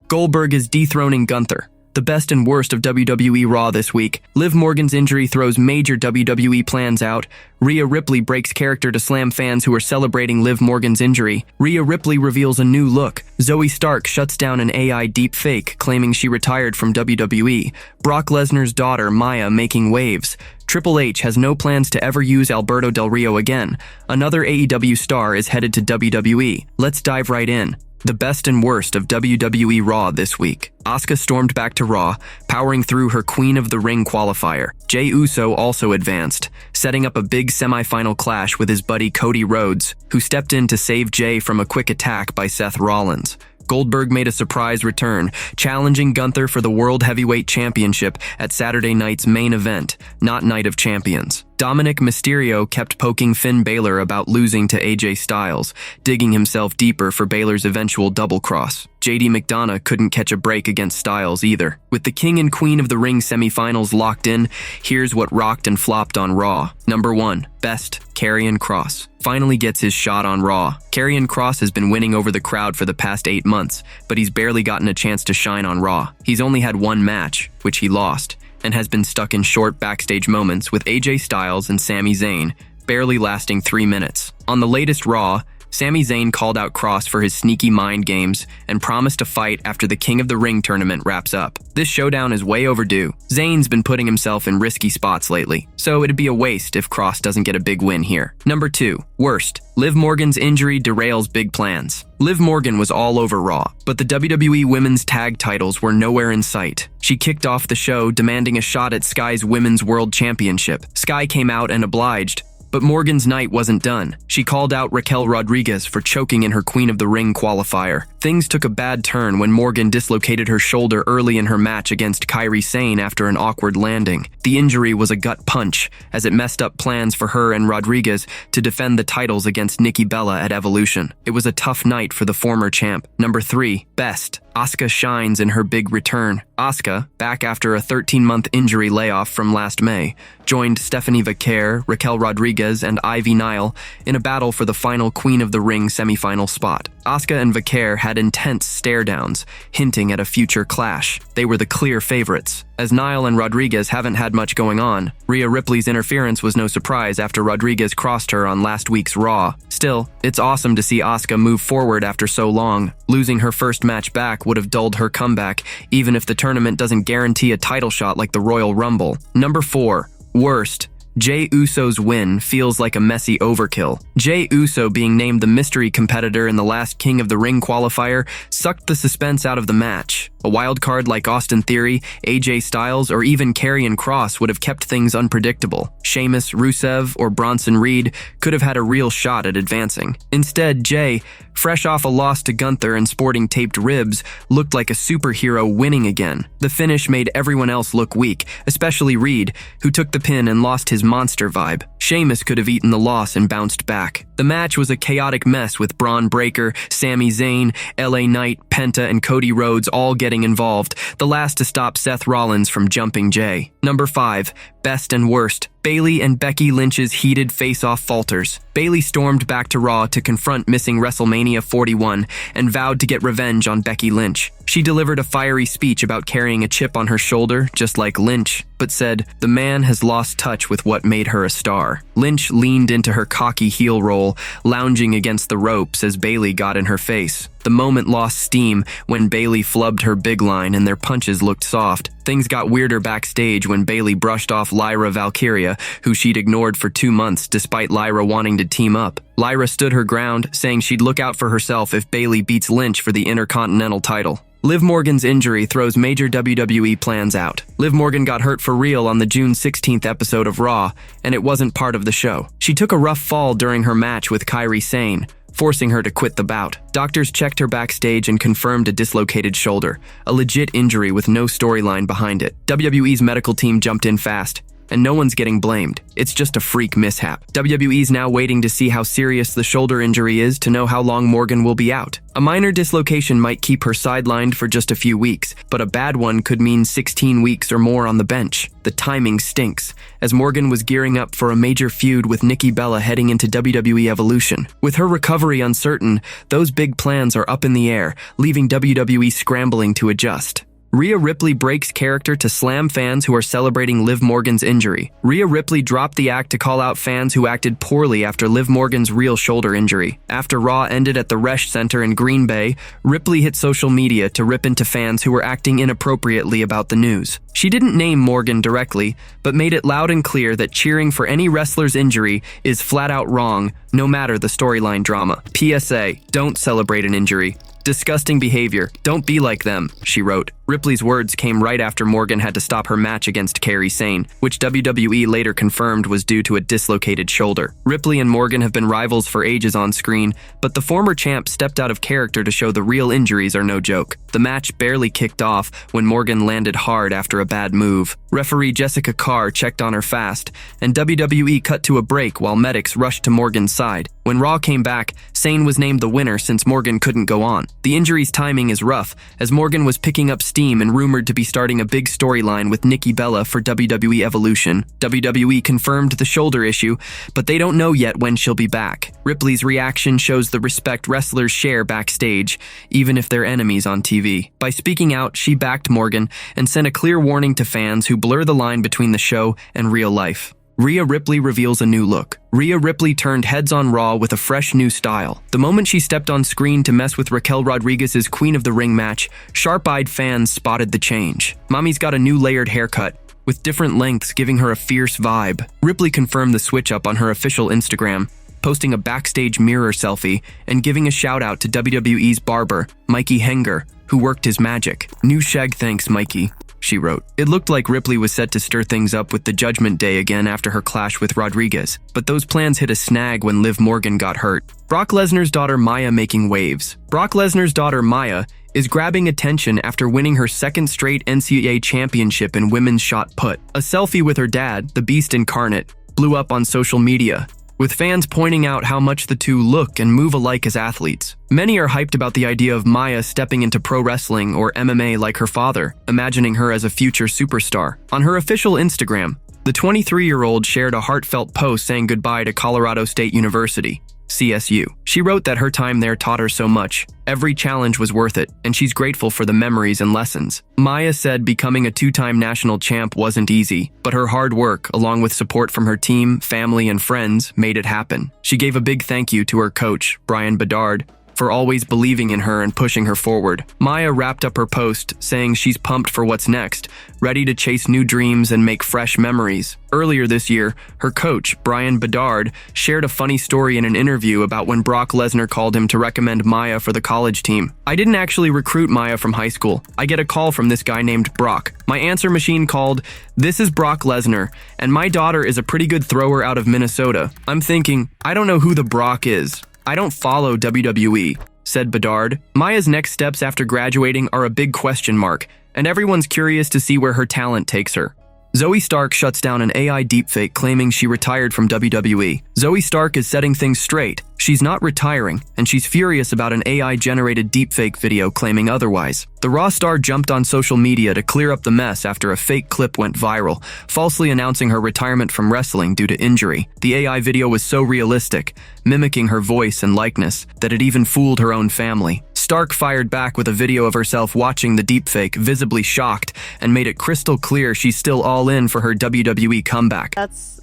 Goldberg is dethroning Gunther. The best and worst of WWE Raw this week. Liv Morgan's injury throws major WWE plans out. Rhea Ripley breaks character to slam fans who are celebrating Liv Morgan's injury. Rhea Ripley reveals a new look. Zoey Stark shuts down an AI deepfake, claiming she retired from WWE. Brock Lesnar's daughter, Mya, making waves. Triple H has no plans to ever use Alberto Del Rio again. Another AEW star is headed to WWE. Let's dive right in. The best and worst of WWE Raw this week. Asuka stormed back to Raw, powering through her Queen of the Ring qualifier. Jey Uso also advanced, setting up a big semi-final clash with his buddy Cody Rhodes, who stepped in to save Jey from a quick attack by Seth Rollins. Goldberg made a surprise return, challenging Gunther for the World Heavyweight Championship at Saturday night's main event, not Night of Champions. Dominic Mysterio kept poking Finn Balor about losing to AJ Styles, digging himself deeper for Balor's eventual double cross. JD McDonough couldn't catch a break against Styles either. With the King and Queen of the Ring semifinals locked in, here's what rocked and flopped on Raw. Number 1. Best, Karrion Kross. Finally gets his shot on Raw. Karrion Kross has been winning over the crowd for the past 8 months, but he's barely gotten a chance to shine on Raw. He's only had one match, which he lost, and has been stuck in short backstage moments with AJ Styles and Sami Zayn, barely lasting 3 minutes. On the latest Raw, Sami Zayn called out Kross for his sneaky mind games and promised to fight after the King of the Ring tournament wraps up. This showdown is way overdue. Zayn's been putting himself in risky spots lately, so it'd be a waste if Kross doesn't get a big win here. Number 2. Worst. Liv Morgan's injury derails big plans. Liv Morgan was all over Raw, but the WWE Women's Tag titles were nowhere in sight. She kicked off the show demanding a shot at Sky's Women's World Championship. Sky came out and obliged, but Morgan's night wasn't done. She called out Raquel Rodriguez for choking in her Queen of the Ring qualifier. Things took a bad turn when Morgan dislocated her shoulder early in her match against Kairi Sane after an awkward landing. The injury was a gut punch, as it messed up plans for her and Rodriguez to defend the titles against Nikki Bella at Evolution. It was a tough night for the former champ. Number 3. Best. Asuka shines in her big return. Asuka, back after a 13-month injury layoff from last May, joined Stephanie Vaquer, Raquel Rodriguez, and Ivy Nile in a battle for the final Queen of the Ring semifinal spot. Asuka and Vaquer had intense stare-downs, hinting at a future clash. They were the clear favorites. As Nile and Rodriguez haven't had much going on, Rhea Ripley's interference was no surprise after Rodriguez crossed her on last week's Raw. Still, it's awesome to see Asuka move forward after so long. Losing her first match back would have dulled her comeback, even if the tournament doesn't guarantee a title shot like the Royal Rumble. Number 4. Worst. Jey Uso's win feels like a messy overkill. Jey Uso being named the mystery competitor in the last King of the Ring qualifier sucked the suspense out of the match. A wild card like Austin Theory, AJ Styles, or even Karrion Kross would have kept things unpredictable. Sheamus, Rusev, or Bronson Reed could have had a real shot at advancing. Instead, Jey, fresh off a loss to Gunther and sporting taped ribs, looked like a superhero winning again. The finish made everyone else look weak, especially Reed, who took the pin and lost his monster vibe. Sheamus could have eaten the loss and bounced back. The match was a chaotic mess with Braun Breaker, Sami Zayn, LA Knight, Penta, and Cody Rhodes all getting involved, the last to stop Seth Rollins from jumping Jey. Number 5. Best and worst. Bayley and Becky Lynch's heated face-off falters. Bayley stormed back to Raw to confront missing WrestleMania 41 and vowed to get revenge on Becky Lynch. She delivered a fiery speech about carrying a chip on her shoulder, just like Lynch, but said, "The man has lost touch with what made her a star." Lynch leaned into her cocky heel roll, lounging against the ropes as Bayley got in her face. The moment lost steam when Bayley flubbed her big line and their punches looked soft. Things got weirder backstage when Bayley brushed off Lyra Valkyria, who she'd ignored for 2 months despite Lyra wanting to team up. Lyra stood her ground, saying she'd look out for herself if Bayley beats Lynch for the Intercontinental title. Liv Morgan's injury throws major WWE plans out. Liv Morgan got hurt for real on the June 16th episode of Raw, and it wasn't part of the show. She took a rough fall during her match with Kairi Sane, forcing her to quit the bout. Doctors checked her backstage and confirmed a dislocated shoulder, a legit injury with no storyline behind it. WWE's medical team jumped in fast, and no one's getting blamed. It's just a freak mishap. WWE's now waiting to see how serious the shoulder injury is to know how long Morgan will be out. A minor dislocation might keep her sidelined for just a few weeks, but a bad one could mean 16 weeks or more on the bench. The timing stinks, as Morgan was gearing up for a major feud with Nikki Bella heading into WWE Evolution. With her recovery uncertain, those big plans are up in the air, leaving WWE scrambling to adjust. Rhea Ripley breaks character to slam fans who are celebrating Liv Morgan's injury. Rhea Ripley dropped the act to call out fans who acted poorly after Liv Morgan's real shoulder injury. After Raw ended at the Resch Center in Green Bay, Ripley hit social media to rip into fans who were acting inappropriately about the news. She didn't name Morgan directly, but made it loud and clear that cheering for any wrestler's injury is flat out wrong, no matter the storyline drama. PSA, don't celebrate an injury. Disgusting behavior. Don't be like them, she wrote. Ripley's words came right after Morgan had to stop her match against Kairi Sane, which WWE later confirmed was due to a dislocated shoulder. Ripley and Morgan have been rivals for ages on screen, but the former champ stepped out of character to show the real injuries are no joke. The match barely kicked off when Morgan landed hard after a bad move. Referee Jessica Carr checked on her fast, and WWE cut to a break while medics rushed to Morgan's side. When Raw came back, Sane was named the winner since Morgan couldn't go on. The injury's timing is rough, as Morgan was picking up steam and rumored to be starting a big storyline with Nikki Bella for WWE Evolution. WWE confirmed the shoulder issue, but they don't know yet when she'll be back. Ripley's reaction shows the respect wrestlers share backstage, even if they're enemies on TV. By speaking out, she backed Morgan and sent a clear warning to fans who blur the line between the show and real life. Rhea Ripley reveals a new look. Rhea Ripley turned heads on Raw with a fresh new style. The moment she stepped on screen to mess with Raquel Rodriguez's Queen of the Ring match, sharp-eyed fans spotted the change. Mommy's got a new layered haircut, with different lengths giving her a fierce vibe. Ripley confirmed the switch-up on her official Instagram, posting a backstage mirror selfie and giving a shout-out to WWE's barber, Mikey Henger, who worked his magic. New shag thanks, Mikey, she wrote. It looked like Ripley was set to stir things up with the Judgment Day again after her clash with Rodriguez, but those plans hit a snag when Liv Morgan got hurt. Brock Lesnar's daughter Mya making waves. Brock Lesnar's daughter Mya is grabbing attention after winning her second straight NCAA championship in women's shot put. A selfie with her dad, the Beast incarnate, blew up on social media, with fans pointing out how much the two look and move alike as athletes. Many are hyped about the idea of Mya stepping into pro wrestling or MMA like her father, imagining her as a future superstar. On her official Instagram, the 23-year-old shared a heartfelt post saying goodbye to Colorado State University, CSU. She wrote that her time there taught her so much. Every challenge was worth it, and she's grateful for the memories and lessons. Mya said becoming a two-time national champ wasn't easy, but her hard work, along with support from her team, family, and friends, made it happen. She gave a big thank you to her coach, Brian Bedard, for always believing in her and pushing her forward. Mya wrapped up her post, saying she's pumped for what's next, ready to chase new dreams and make fresh memories. Earlier this year, her coach, Brian Bedard, shared a funny story in an interview about when Brock Lesnar called him to recommend Mya for the college team. I didn't actually recruit Mya from high school. I get a call from this guy named Brock. My answer machine called, "This is Brock Lesnar, and my daughter is a pretty good thrower out of Minnesota." I'm thinking, I don't know who the Brock is. I don't follow WWE, said Bedard. Mya's next steps after graduating are a big question mark, and everyone's curious to see where her talent takes her. Zoey Stark shuts down an AI deepfake claiming she retired from WWE. Zoey Stark is setting things straight. She's not retiring, and she's furious about an AI-generated deepfake video claiming otherwise. The Raw star jumped on social media to clear up the mess after a fake clip went viral, falsely announcing her retirement from wrestling due to injury. The AI video was so realistic, mimicking her voice and likeness, that it even fooled her own family. Stark fired back with a video of herself watching the deepfake, visibly shocked, and made it crystal clear she's still all in for her WWE comeback. That's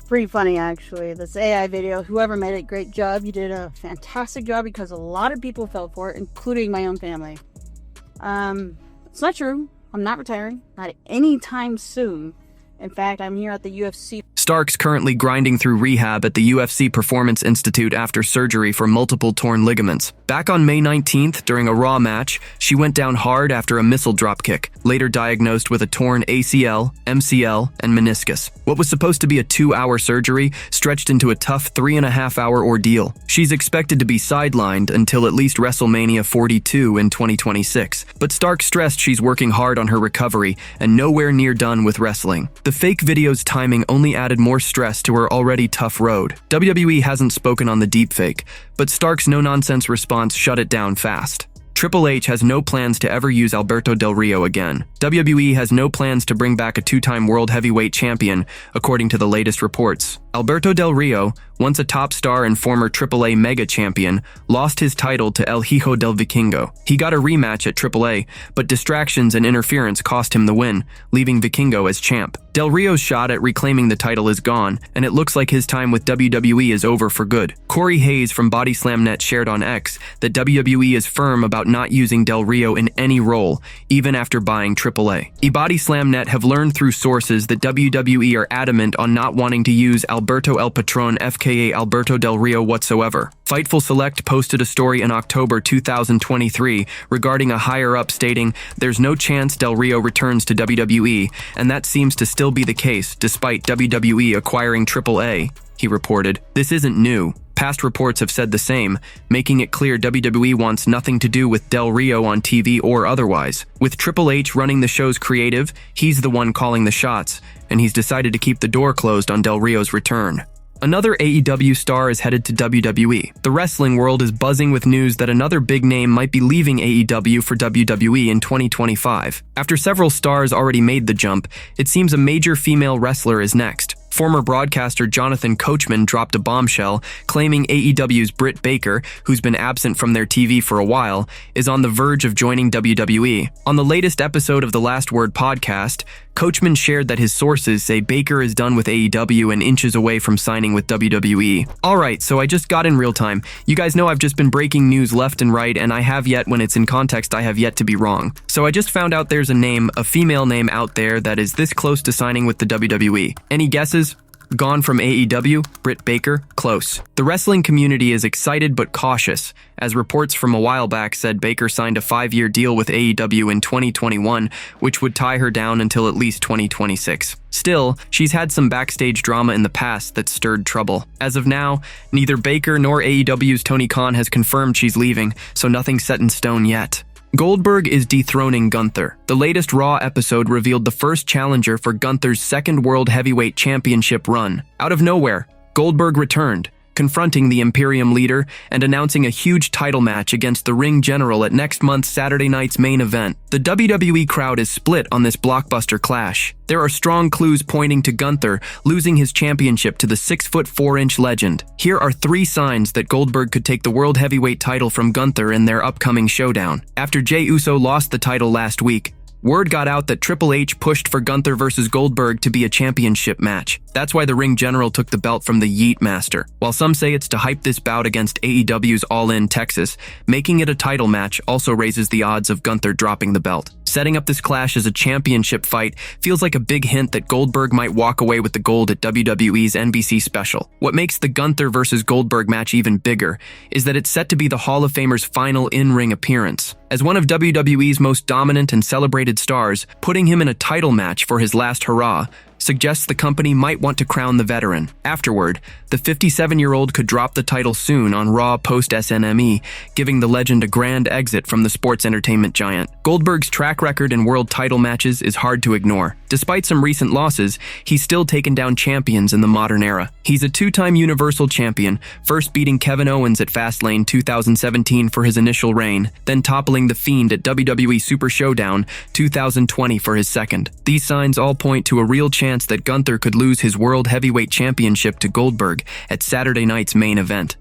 pretty funny, actually. This AI video, whoever made it, great job. You did a fantastic job because a lot of people fell for it, including my own family. It's not true. I'm not retiring. Not anytime soon. In fact, I'm here at the UFC. Stark's currently grinding through rehab at the UFC Performance Institute after surgery for multiple torn ligaments. Back on May 19th, during a Raw match, she went down hard after a missile dropkick, later diagnosed with a torn ACL, MCL, and meniscus. What was supposed to be a 2-hour surgery stretched into a tough 3.5-hour ordeal. She's expected to be sidelined until at least WrestleMania 42 in 2026, but Stark stressed she's working hard on her recovery and nowhere near done with wrestling. The fake video's timing only added more stress to her already tough road. WWE hasn't spoken on the deepfake, but Stark's no-nonsense response shut it down fast. Triple H has no plans to ever use Alberto Del Rio again. WWE has no plans to bring back a 2-time World Heavyweight Champion, according to the latest reports. Alberto Del Rio, once a top star and former AAA Mega Champion, lost his title to El Hijo del Vikingo. He got a rematch at AAA, but distractions and interference cost him the win, leaving Vikingo as champ. Del Rio's shot at reclaiming the title is gone, and it looks like his time with WWE is over for good. Corey Hayes from Body Slam Net shared on X that WWE is firm about not using Del Rio in any role, even after buying AAA. Body Slam Net have learned through sources that WWE are adamant on not wanting to use Alberto El Patron FKA Alberto Del Rio whatsoever. Fightful Select posted a story in October 2023 regarding a higher-up stating, "There's no chance Del Rio returns to WWE, and that seems to still be the case despite WWE acquiring AAA," he reported. This isn't new. Past reports have said the same, making it clear WWE wants nothing to do with Del Rio on TV or otherwise. With Triple H running the show's creative, he's the one calling the shots, and he's decided to keep the door closed on Del Rio's return. Another AEW star is headed to WWE. The wrestling world is buzzing with news that another big name might be leaving AEW for WWE in 2025. After several stars already made the jump, it seems a major female wrestler is next. Former broadcaster Jonathan Coachman dropped a bombshell, claiming AEW's Britt Baker, who's been absent from their TV for a while, is on the verge of joining WWE. On the latest episode of the Last Word podcast, Coachman shared that his sources say Baker is done with AEW and inches away from signing with WWE. Alright, so I just got in real time. You guys know I've just been breaking news left and right, and I have yet, when it's in context, I have yet to be wrong. So I just found out there's a female name out there that is this close to signing with the WWE. Any guesses? Gone from AEW, Britt Baker, close. The wrestling community is excited but cautious, as reports from a while back said Baker signed a 5-year deal with AEW in 2021, which would tie her down until at least 2026. Still, she's had some backstage drama in the past that stirred trouble. As of now, neither Baker nor AEW's Tony Khan has confirmed she's leaving, so nothing's set in stone yet. Goldberg is dethroning Gunther. The latest Raw episode revealed the first challenger for Gunther's second World Heavyweight Championship run. Out of nowhere, Goldberg returned, confronting the Imperium leader and announcing a huge title match against the Ring General at next month's Saturday night's main event. The WWE crowd is split on this blockbuster clash. There are strong clues pointing to Gunther losing his championship to the 6'4" legend. Here are 3 signs that Goldberg could take the World Heavyweight title from Gunther in their upcoming showdown. After Jey Uso lost the title last week, word got out that Triple H pushed for Gunther versus Goldberg to be a championship match. That's why the Ring General took the belt from the Yeet Master. While some say it's to hype this bout against AEW's All In Texas, making it a title match also raises the odds of Gunther dropping the belt. Setting up this clash as a championship fight feels like a big hint that Goldberg might walk away with the gold at WWE's NBC special. What makes the Gunther versus Goldberg match even bigger is that it's set to be the Hall of Famer's final in-ring appearance. As one of WWE's most dominant and celebrated stars, putting him in a title match for his last hurrah suggests the company might want to crown the veteran. Afterward, the 57-year-old could drop the title soon on Raw post-SNME, giving the legend a grand exit from the sports entertainment giant. Goldberg's track record in world title matches is hard to ignore. Despite some recent losses, he's still taken down champions in the modern era. He's a 2-time Universal Champion, first beating Kevin Owens at Fastlane 2017 for his initial reign, then toppling The Fiend at WWE Super Showdown 2020 for his second. These signs all point to a real chance that Gunther could lose his World Heavyweight Championship to Goldberg at Saturday night's main event.